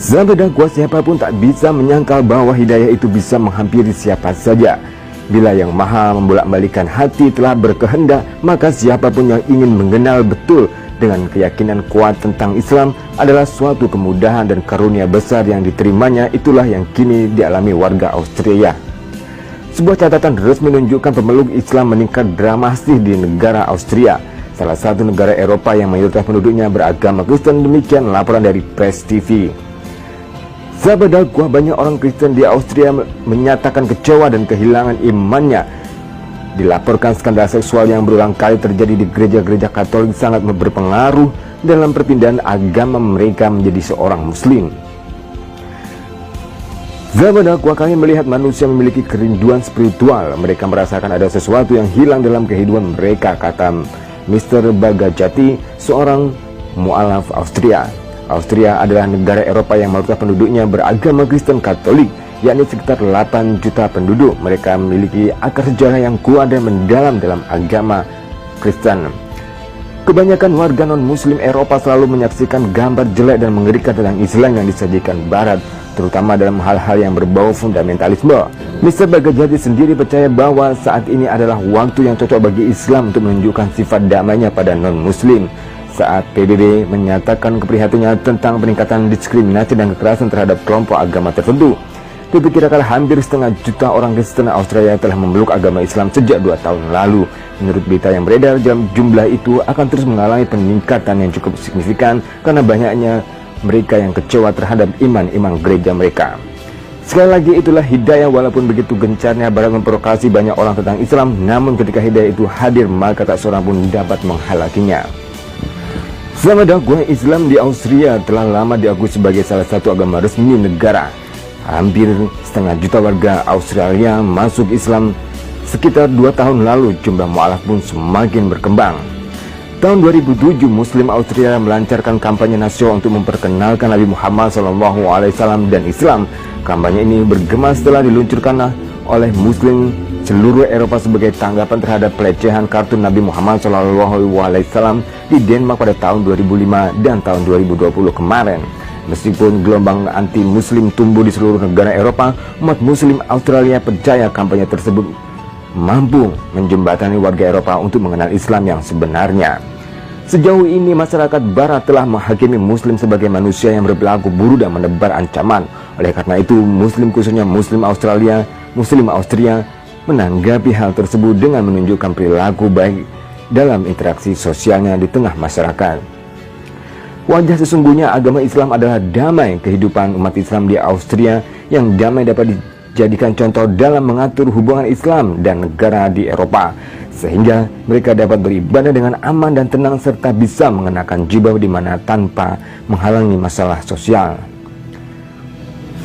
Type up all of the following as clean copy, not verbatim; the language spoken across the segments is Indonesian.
Sahabat dakwah, siapapun tak bisa menyangkal bahwa hidayah itu bisa menghampiri siapa saja. Bila Yang Maha membolak-balikan hati telah berkehendak, maka siapapun yang ingin mengenal betul dengan keyakinan kuat tentang Islam adalah suatu kemudahan dan karunia besar yang diterimanya. Itulah yang kini dialami warga Austria. Sebuah catatan resmi menunjukkan pemeluk Islam meningkat dramatis di negara Austria, salah satu negara Eropa yang mayoritas penduduknya beragama Kristen. Demikian laporan dari Press TV. Sahabat dakwah, banyak orang Kristen di Austria menyatakan kecewa dan kehilangan imannya. Dilaporkan skandal seksual yang berulang kali terjadi di gereja-gereja Katolik sangat berpengaruh dalam perpindahan agama mereka menjadi seorang Muslim. Sahabat dakwah, kami melihat manusia memiliki kerinduan spiritual. Mereka merasakan ada sesuatu yang hilang dalam kehidupan mereka, kata Mr. Bagajati, seorang mu'alaf Austria. Austria adalah negara Eropa yang mayoritas penduduknya beragama Kristen Katolik, yakni sekitar 8 juta penduduk. Mereka memiliki akar sejarah yang kuat dan mendalam dalam agama Kristen. Kebanyakan warga non-Muslim Eropa selalu menyaksikan gambar jelek dan mengerikan tentang Islam yang disajikan Barat, terutama dalam hal-hal yang berbau fundamentalisme. Mr. Bagajati sendiri percaya bahwa saat ini adalah waktu yang cocok bagi Islam untuk menunjukkan sifat damainya pada non-Muslim. Saat PBB menyatakan keprihatinannya tentang peningkatan diskriminasi dan kekerasan terhadap kelompok agama tertentu. Diperkirakan hampir setengah juta orang Kristen Australia telah memeluk agama Islam sejak 2 tahun lalu. Menurut berita yang beredar, jumlah itu akan terus mengalami peningkatan yang cukup signifikan karena banyaknya mereka yang kecewa terhadap iman gereja mereka. Sekali lagi, itulah hidayah. Walaupun begitu gencarnya Barat memprovokasi banyak orang tentang Islam, namun ketika hidayah itu hadir, maka tak seorang pun dapat menghalanginya. Sahabat dakwah, Islam di Austria telah lama diakui sebagai salah satu agama resmi negara. Hampir setengah juta warga Australia masuk Islam sekitar 2 tahun lalu. Jumlah mu'alaf pun semakin berkembang. Tahun 2007, Muslim Austria melancarkan kampanye nasional untuk memperkenalkan Nabi Muhammad SAW dan Islam. Kampanye ini bergema setelah diluncurkan oleh Muslim seluruh Eropa sebagai tanggapan terhadap pelecehan kartun Nabi Muhammad SAW di Denmark pada tahun 2005 dan tahun 2020 kemarin. Meskipun gelombang anti-Muslim tumbuh di seluruh negara Eropa, umat Muslim Australia percaya kampanye tersebut mampu menjembatani warga Eropa untuk mengenal Islam yang sebenarnya. Sejauh ini masyarakat Barat telah menghakimi Muslim sebagai manusia yang berperilaku buruk dan menebar ancaman. Oleh karena itu, Muslim, khususnya Muslim Austria, menanggapi hal tersebut dengan menunjukkan perilaku baik dalam interaksi sosialnya di tengah masyarakat. Wajah sesungguhnya agama Islam adalah damai. Kehidupan umat Islam di Austria yang damai dapat dijadikan contoh dalam mengatur hubungan Islam dan negara di Eropa, sehingga mereka dapat beribadah dengan aman dan tenang serta bisa mengenakan jubah di mana tanpa menghalangi masalah sosial.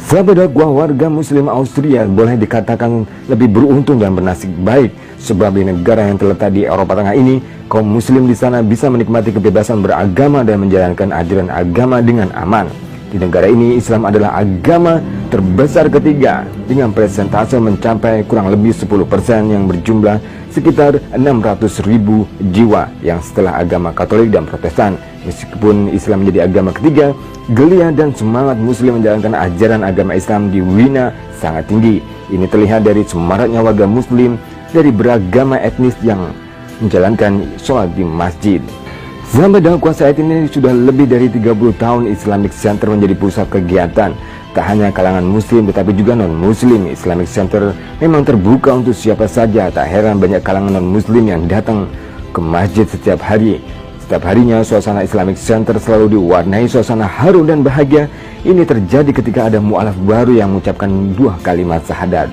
Sahabat dakwah, warga Muslim Austria boleh dikatakan lebih beruntung dan bernasib baik, sebab di negara yang terletak di Eropa Tengah ini, kaum Muslim di sana bisa menikmati kebebasan beragama dan menjalankan ajaran agama dengan aman. Di negara ini, Islam adalah agama terbesar ketiga dengan persentase mencapai kurang lebih 10% yang berjumlah sekitar 600.000 jiwa yang setelah agama Katolik dan Protestan. Meskipun Islam menjadi agama ketiga, geliat dan semangat Muslim menjalankan ajaran agama Islam di Wina sangat tinggi. Ini terlihat dari semaraknya warga Muslim dari beragama etnis yang menjalankan sholat di masjid. Sahabat dakwah, saat ini sudah lebih dari 30 tahun Islamic Center menjadi pusat kegiatan. Tak hanya kalangan Muslim tetapi juga non-Muslim. Islamic Center memang terbuka untuk siapa saja. Tak heran banyak kalangan non-Muslim yang datang ke masjid setiap hari. Setiap harinya suasana Islamic Center selalu diwarnai suasana haru dan bahagia. Ini terjadi ketika ada mu'alaf baru yang mengucapkan 2 kalimat syahadat.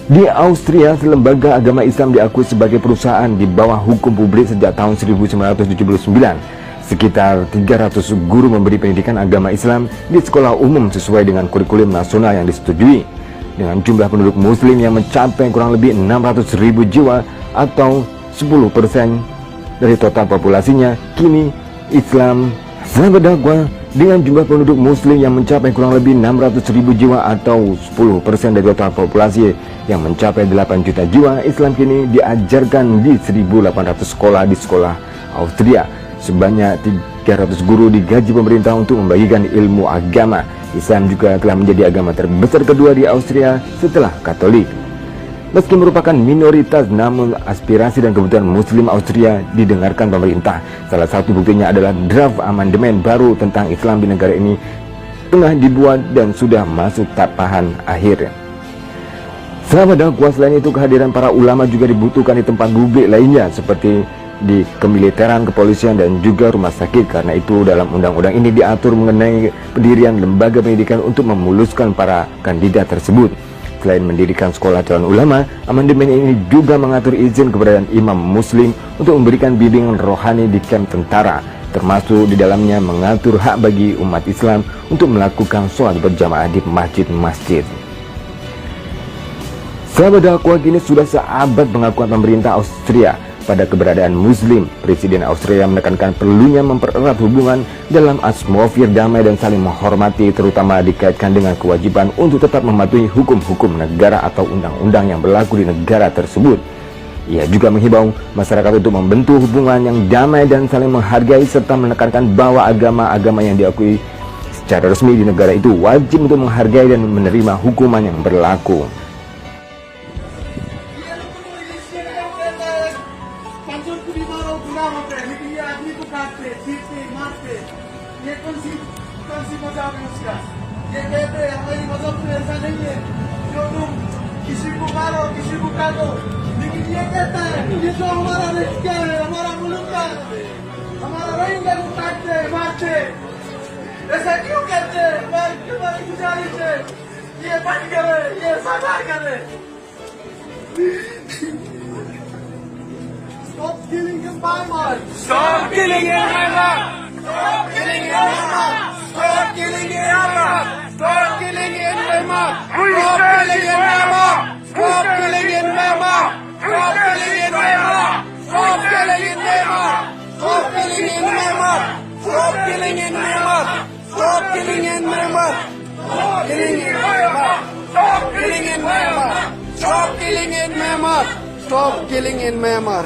Di Austria, lembaga agama Islam diakui sebagai perusahaan di bawah hukum publik sejak tahun 1979. Sekitar 300 guru memberi pendidikan agama Islam di sekolah umum sesuai dengan kurikulum nasional yang disetujui. Dengan jumlah penduduk Muslim yang mencapai kurang lebih 600.000 jiwa atau 10% dari total populasinya, kini Islam, sahabat dakwah, dengan jumlah penduduk Muslim yang mencapai kurang lebih 600.000 jiwa atau 10% dari total populasi yang mencapai 8 juta jiwa, Islam kini diajarkan di 1.800 sekolah di sekolah Austria. Sebanyak 300 guru digaji pemerintah untuk membagikan ilmu agama. Islam juga telah menjadi agama terbesar kedua di Austria setelah Katolik. Meski merupakan minoritas, namun aspirasi dan kebutuhan Muslim Austria didengarkan pemerintah. Salah satu buktinya adalah draft amandemen baru tentang Islam di negara ini tengah dibuat dan sudah masuk tahapan akhir. Sahabat dakwah, selain itu kehadiran para ulama juga dibutuhkan di tempat publik lainnya seperti di kemiliteran, kepolisian, dan juga rumah sakit. Karena itu dalam undang-undang ini diatur mengenai pendirian lembaga pendidikan untuk memuluskan para kandidat tersebut. Selain mendirikan sekolah calon ulama, amandemen ini juga mengatur izin keberadaan imam muslim untuk memberikan bimbingan rohani di kamp tentara, termasuk di dalamnya mengatur hak bagi umat Islam untuk melakukan sholat berjamaah di masjid-masjid. Sahabat dakwah, kini sudah seabad pengakuan pemerintah Austria pada keberadaan Muslim. Presiden Austria menekankan perlunya mempererat hubungan dalam atmosfer damai dan saling menghormati, terutama dikaitkan dengan kewajiban untuk tetap mematuhi hukum-hukum negara atau undang-undang yang berlaku di negara tersebut. Ia juga menghimbau masyarakat untuk membentuk hubungan yang damai dan saling menghargai, serta menekankan bahwa agama-agama yang diakui secara resmi di negara itu wajib untuk menghargai dan menerima hukuman yang berlaku. ये कौन सी मजाक है उसका? ये कहते हैं हमारी मजहब में ऐसा नहीं है जो तुम किसी को मारो किसी को काटो, लेकिन ये कहता है ये जो हमारा देश क्या है, हमारा मुल्क का, हमारा रोहिंग्या को काटते हैं, मारते हैं। ऐसा क्यों कहते हैं? हमारी गुजारिश है ये बंद करे, ये सजा करे। Stop killing in Myanmar! Stop killing in Myanmar! Stop killing in Myanmar! Stop killing in Myanmar! Stop killing in Myanmar! Stop killing in Myanmar! Stop killing in Myanmar! Stop killing in Myanmar! Stop killing in Myanmar! Stop killing in Myanmar! Stop killing in Myanmar! Stop killing in Myanmar! Stop killing in Myanmar! Stop killing in Myanmar! Stop killing in Myanmar! Stop killing in Myanmar!